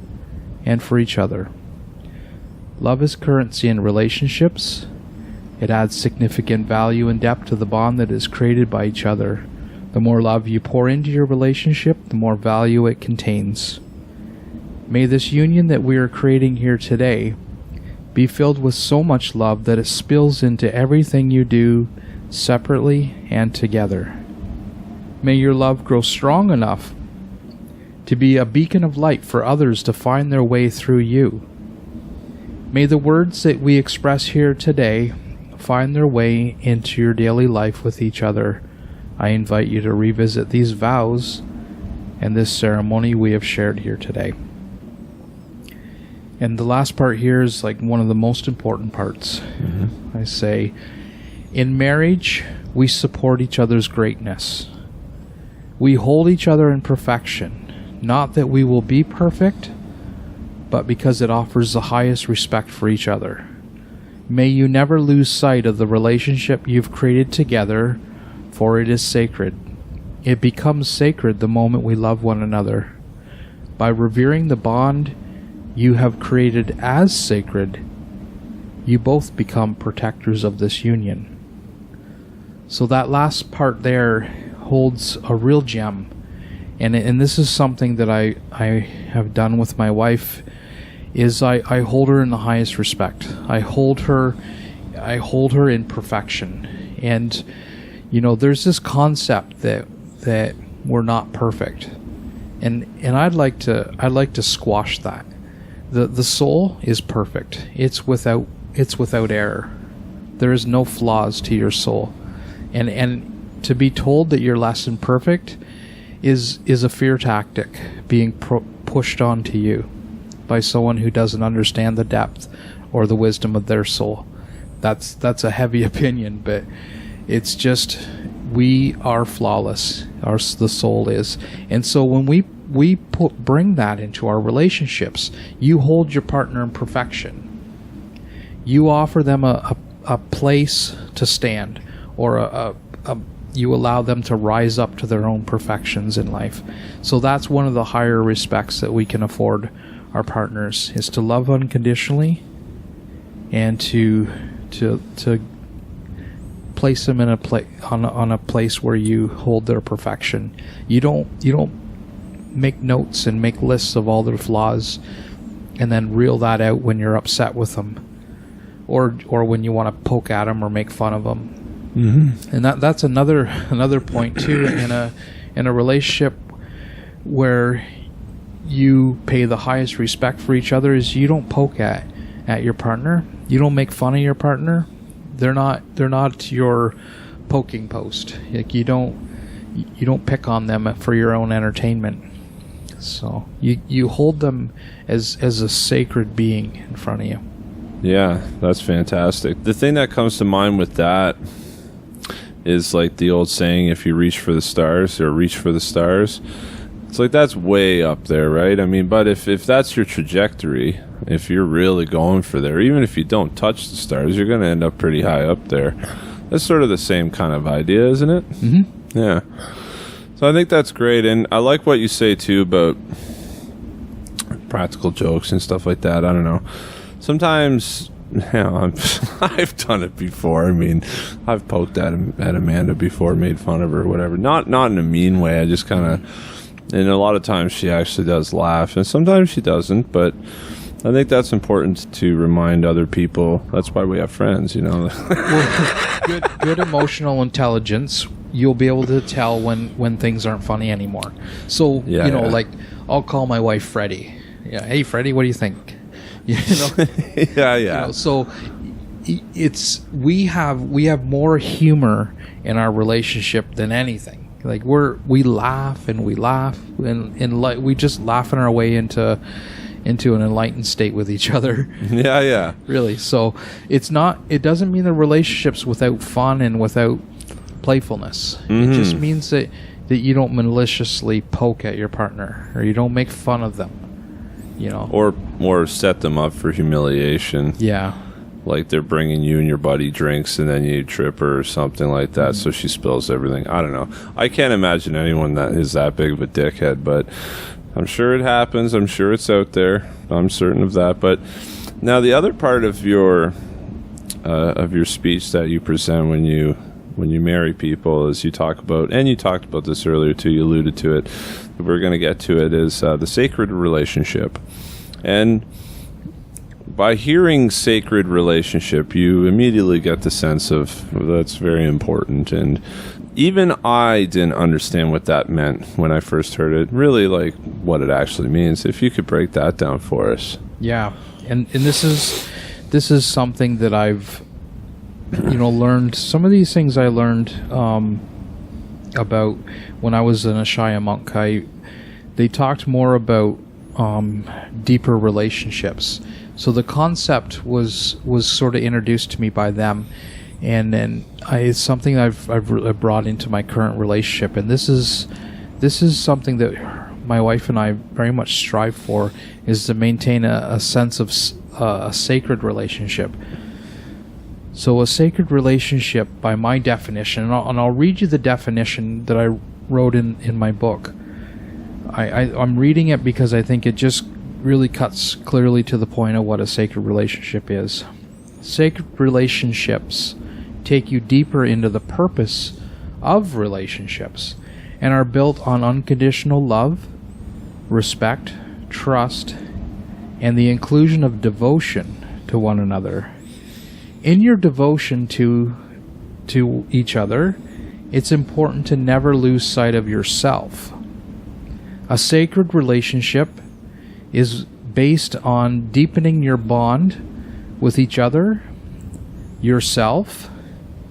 and for each other. Love is currency in relationships. It adds significant value and depth to the bond that is created by each other. The more love you pour into your relationship, the more value it contains. May this union that we are creating here today be filled with so much love that it spills into everything you do, separately and together. May your love grow strong enough to be a beacon of light for others to find their way through you. May the words that we express here today find their way into your daily life with each other. I invite you to revisit these vows and this ceremony we have shared here today. And the last part here is like one of the most important parts. Mm-hmm. I say, in marriage, we support each other's greatness. We hold each other in perfection, not that we will be perfect, but because it offers the highest respect for each other. May you never lose sight of the relationship you've created together, for it is sacred. It becomes sacred the moment we love one another. By revering the bond you have created as sacred, you both become protectors of this union. So that last part there holds a real gem. And this is something that I have done with my wife, is I hold her in the highest respect. I hold her in perfection. And there's this concept that we're not perfect, and I'd like to squash that. The soul is perfect. It's without error. There is no flaws to your soul, and to be told that you're less than perfect is a fear tactic being pushed onto you by someone who doesn't understand the depth or the wisdom of their soul. That's a heavy opinion, but it's just, we are flawless. The soul is. And so when we bring that into our relationships, you hold your partner in perfection. You offer them a place to stand, or you allow them to rise up to their own perfections in life. So that's one of the higher respects that we can afford our partners, is to love unconditionally and to place them in on a place where you hold their perfection. You don't make notes and make lists of all their flaws and then reel that out when you're upset with them, or when you want to poke at them or make fun of them. Mm-hmm. And that's another point too in a relationship where you pay the highest respect for each other, is you don't poke at your partner. You don't make fun of your partner. They're not your poking post. Like, you don't pick on them for your own entertainment. So you hold them as a sacred being in front of you. Yeah, that's fantastic. The thing that comes to mind with that is like the old saying, if you reach for the stars, or reach for the stars. It's like, that's way up there, right? I mean, but if that's your trajectory, if you're really going for there, even if you don't touch the stars, you're going to end up pretty high up there. That's sort of the same kind of idea, isn't it? Mm-hmm. Yeah. So I think that's great. And I like what you say, too, about practical jokes and stuff like that. I don't know. Sometimes, I've done it before. I mean, I've poked at Amanda before, made fun of her, whatever. Not in a mean way. I just kind of... And a lot of times she actually does laugh, and sometimes she doesn't, but I think that's important to remind other people. That's why we have friends, Well, good emotional intelligence, you'll be able to tell when things aren't funny anymore. So, like, I'll call my wife Freddie. Yeah, hey, Freddie, what do you think? Yeah. So we have more humor in our relationship than anything. Like, we laugh and we just laughing our way into an enlightened state with each other. Yeah. Really. So it doesn't mean the relationship's without fun and without playfulness. Mm-hmm. It just means that you don't maliciously poke at your partner, or you don't make fun of them. Or set them up for humiliation. Yeah. Like, they're bringing you and your buddy drinks, and then you trip her or something like that, so she spills everything. I don't know. I can't imagine anyone that is that big of a dickhead, but I'm sure it happens. I'm sure it's out there. I'm certain of that. But now the other part of your speech that you present when you marry people is you talk about, and you talked about this earlier too, you alluded to it, we're going to get to it, is the sacred relationship. And by hearing sacred relationship, you immediately get the sense of, that's very important. And even I didn't understand what that meant when I first heard it, really, like, what it actually means. If you could break that down for us. Yeah. And this is something that I've learned. Some of these things I learned about when I was an Ashaya monk. They talked more about deeper relationships. So the concept was sort of introduced to me by them, and then it's something I've brought into my current relationship. And this is something that my wife and I very much strive for, is to maintain a sense of a sacred relationship. So a sacred relationship, by my definition, and I'll read you the definition that I wrote in my book. I'm reading it because I think it just really cuts clearly to the point of what a sacred relationship is. Sacred relationships take you deeper into the purpose of relationships and are built on unconditional love, respect, trust, and the inclusion of devotion to one another. In your devotion to each other, it's important to never lose sight of yourself. A sacred relationship is based on deepening your bond with each other, yourself,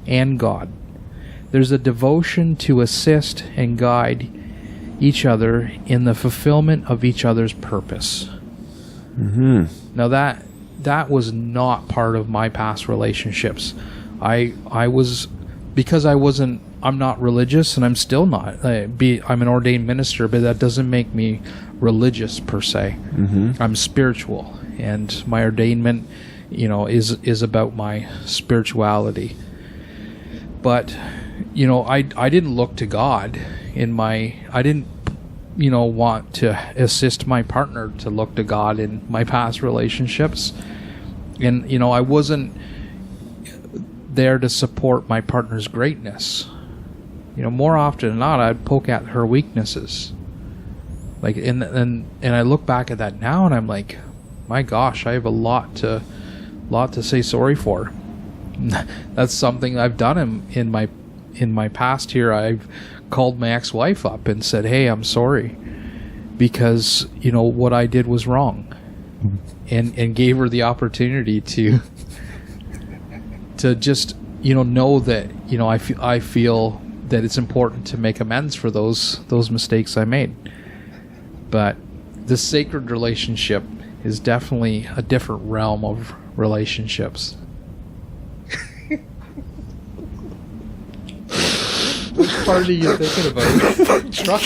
and God. There's a devotion to assist and guide each other in the fulfillment of each other's purpose. Mm-hmm. Now that was not part of my past relationships. I was, because I'm not religious, and I'm still not. I'm an ordained minister, but that doesn't make me religious per se. Mm-hmm. I'm spiritual, and my ordainment, is about my spirituality. But, I didn't look to God I didn't, want to assist my partner to look to God in my past relationships. And, I wasn't there to support my partner's greatness. More often than not, I'd poke at her weaknesses. Like, and I look back at that now, and I'm like, my gosh, I have a lot to say sorry for. That's something I've done in my past here. I've called my ex-wife up and said, hey, I'm sorry, because what I did was wrong, and gave her the opportunity to just know that I feel that it's important to make amends for those mistakes I made. But this sacred relationship is definitely a different realm of relationships. Which part are you thinking about? Truck.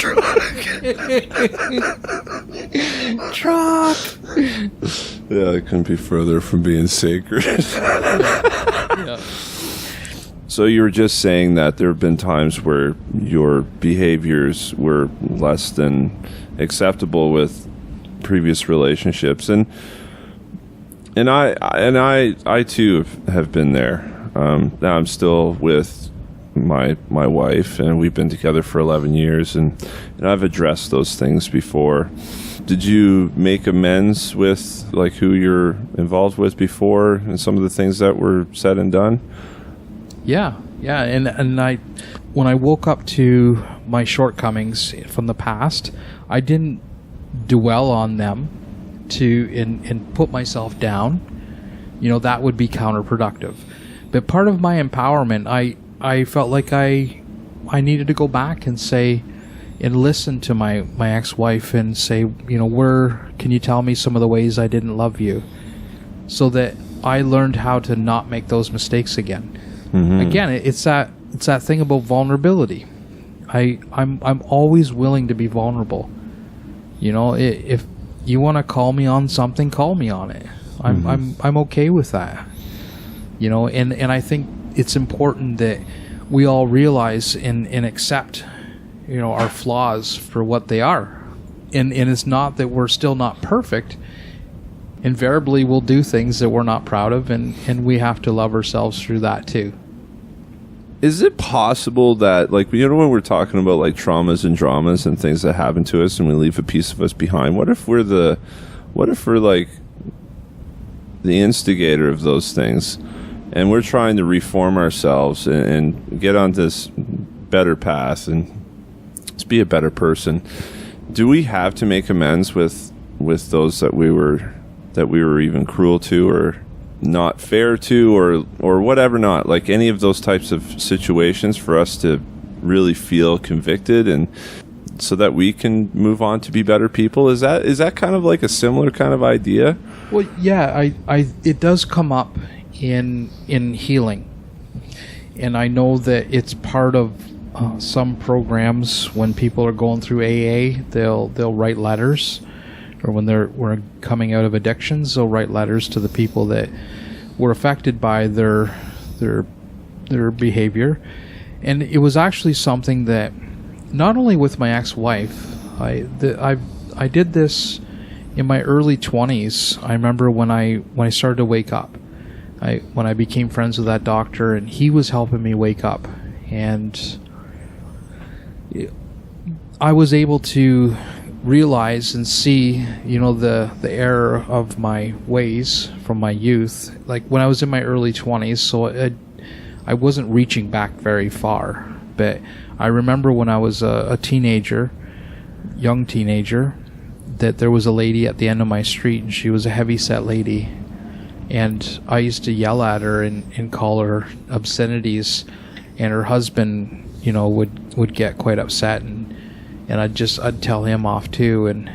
Truck. Yeah, it couldn't be further from being sacred. Yeah. So you were just saying that there have been times where your behaviors were less than acceptable with previous relationships, and I too have been there. Now I'm still with my wife, and we've been together for 11 years, and I've addressed those things before. Did you make amends with like who you're involved with before, and some of the things that were said and done? Yeah, and when I woke up to my shortcomings from the past, I didn't dwell on them and put myself down. That would be counterproductive. But part of my empowerment, I felt like I needed to go back and say, and listen to my ex-wife and say, can you tell me some of the ways I didn't love you, so that I learned how to not make those mistakes again. Mm-hmm. Again, it's that thing about vulnerability. I'm always willing to be vulnerable. If you want to call me on something, call me on it. I'm okay with that. And I think it's important that we all realize and accept, our flaws for what they are. And it's not that we're still not perfect. Invariably, we'll do things that we're not proud of, and we have to love ourselves through that too. Is it possible that, like, when we're talking about like traumas and dramas and things that happen to us, and we leave a piece of us behind? What if we're like the instigator of those things, and we're trying to reform ourselves and get on this better path and let's be a better person? Do we have to make amends with those that we were even cruel to, or not fair to, or whatever, not like any of those types of situations, for us to really feel convicted and so that we can move on to be better people? Is that kind of like a similar kind of idea? Well, yeah, it does come up in healing, and I know that it's part of some programs. When people are going through AA, they'll write letters, or when we're coming out of addictions, they'll write letters to the people that were affected by their behavior. And it was actually something that, not only with my ex-wife, I did this in my early 20s. I remember when I started to wake up, when I became friends with that doctor, and he was helping me wake up, and I was able to realize and see, the error of my ways from my youth, like when I was in my early 20s. So I wasn't reaching back very far, but I remember when I was a teenager, young teenager, that there was a lady at the end of my street, and she was a heavy-set lady, and I used to yell at her and call her obscenities, and her husband, would get quite upset, and I'd tell him off too, and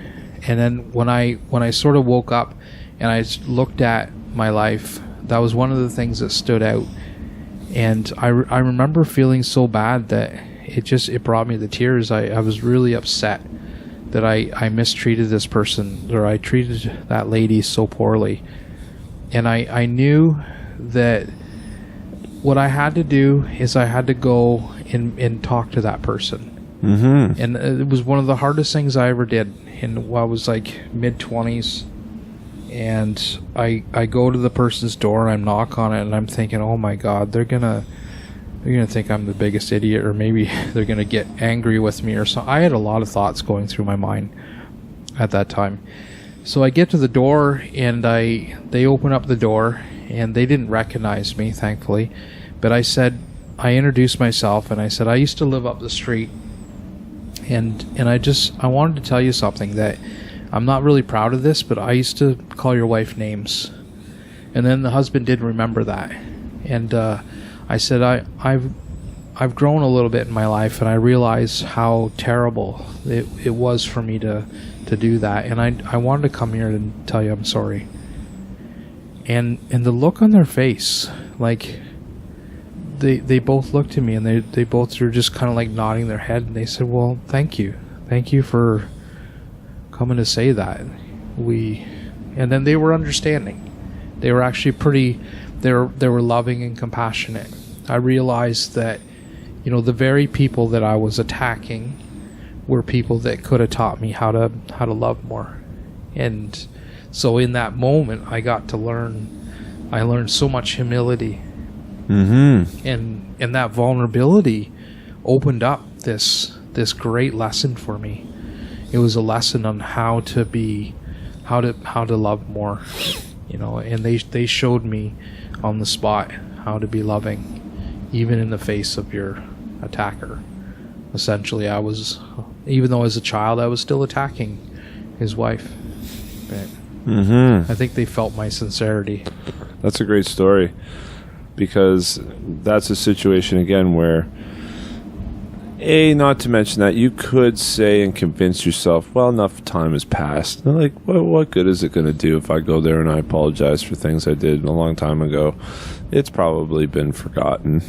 then when I sort of woke up and I looked at my life, that was one of the things that stood out, and I remember feeling so bad that it brought me to tears. I was really upset that I mistreated this person, or I treated that lady so poorly. And I knew that what I had to do is I had to go and talk to that person. Mm-hmm. And it was one of the hardest things I ever did. And I was like mid-20s, and I go to the person's door and I knock on it, and I'm thinking, oh my God, they're gonna think I'm the biggest idiot, or maybe they're gonna get angry with me or something. I had a lot of thoughts going through my mind at that time. So I get to the door, and they open up the door, and they didn't recognize me, thankfully. But I introduced myself, and I said, I used to live up the street, and I wanted to tell you something, that I'm not really proud of this, but I used to call your wife names. And then the husband did remember that. And I said, I've grown a little bit in my life, and I realize how terrible it was for me to do that, and I wanted to come here and tell you I'm sorry. And the look on their face, like they both looked at me, and they both were just kind of like nodding their head, and they said, well, thank you for coming to say that. And then they were understanding. They were actually they were loving and compassionate. I realized that the very people that I was attacking were people that could have taught me how to love more. And so in that moment, I learned so much humility. Mm-hmm. And that vulnerability opened up this great lesson for me. It was a lesson on how to love more, and they showed me on the spot how to be loving, even in the face of your attacker. Essentially, even though as a child I was still attacking his wife. But I think they felt my sincerity. That's a great story, because that's a situation again where, not to mention that you could say and convince yourself, well, enough time has passed. And like, what good is it going to do if I go there and I apologize for things I did a long time ago? It's probably been forgotten.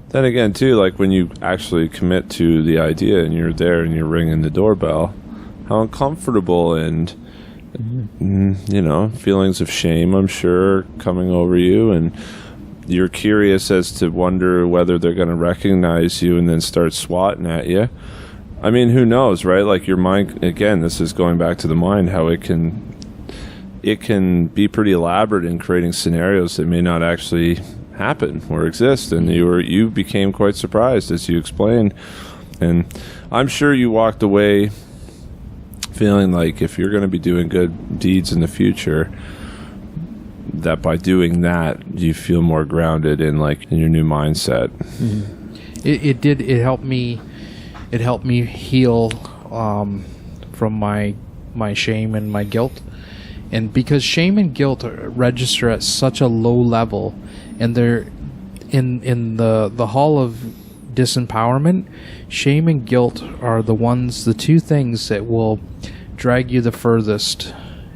Then again, too, like when you actually commit to the idea and you're there and you're ringing the doorbell, how uncomfortable and, feelings of shame, I'm sure, coming over you, and you're curious as to wonder whether they're going to recognize you and then start swatting at you. I mean, who knows, right? Like your mind, again, this is going back to the mind, how it can be pretty elaborate in creating scenarios that may not actually happen or exist, and you became quite surprised, as you explained. And I'm sure you walked away feeling like if you're going to be doing good deeds in the future, that by doing that you feel more grounded in your new mindset. Mm-hmm. It helped me heal from my shame and my guilt. And because shame and guilt register at such a low level, and they're in the hall of disempowerment, shame and guilt are the two things that will drag you the furthest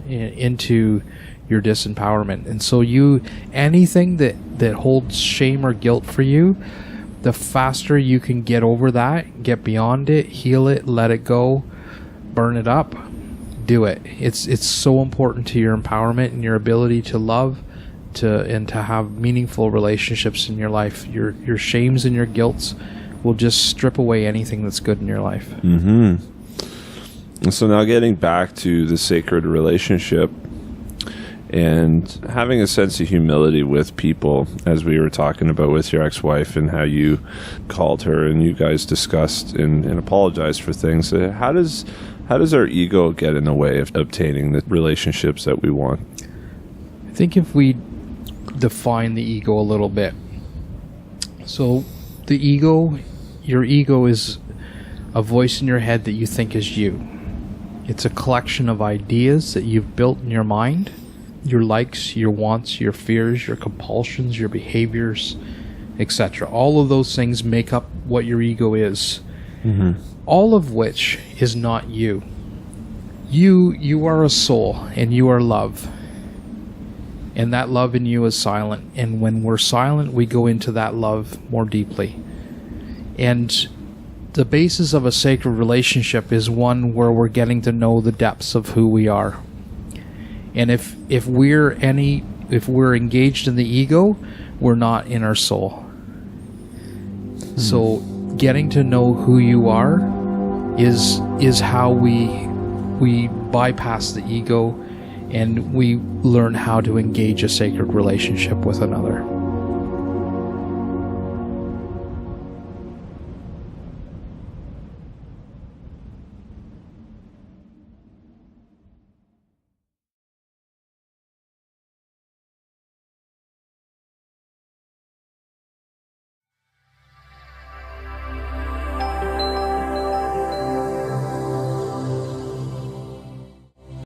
into your disempowerment. And so anything that holds shame or guilt for you, the faster you can get over that, get beyond it, heal it, let it go, burn it up, do it. It's so important to your empowerment and your ability to love, and to have meaningful relationships in your life. Your shames and your guilts will just strip away anything that's good in your life. Mm-hmm. And so now getting back to the sacred relationship and having a sense of humility with people, as we were talking about with your ex-wife and how you called her and you guys discussed and apologized for things. How does our ego get in the way of obtaining the relationships that we want? I think if we define the ego a little bit. So the ego, your ego is a voice in your head that you think is you. It's a collection of ideas that you've built in your mind, your likes, your wants, your fears, your compulsions, your behaviors, etc. All of those things make up what your ego is. All of which is not you. You are a soul, and you are love. And that love in you is silent. And when we're silent, we go into that love more deeply. And the basis of a sacred relationship is one where we're getting to know the depths of who we are. And if we're engaged in the ego, we're not in our soul. So getting to know who you are is how we bypass the ego, and we learn how to engage a sacred relationship with another.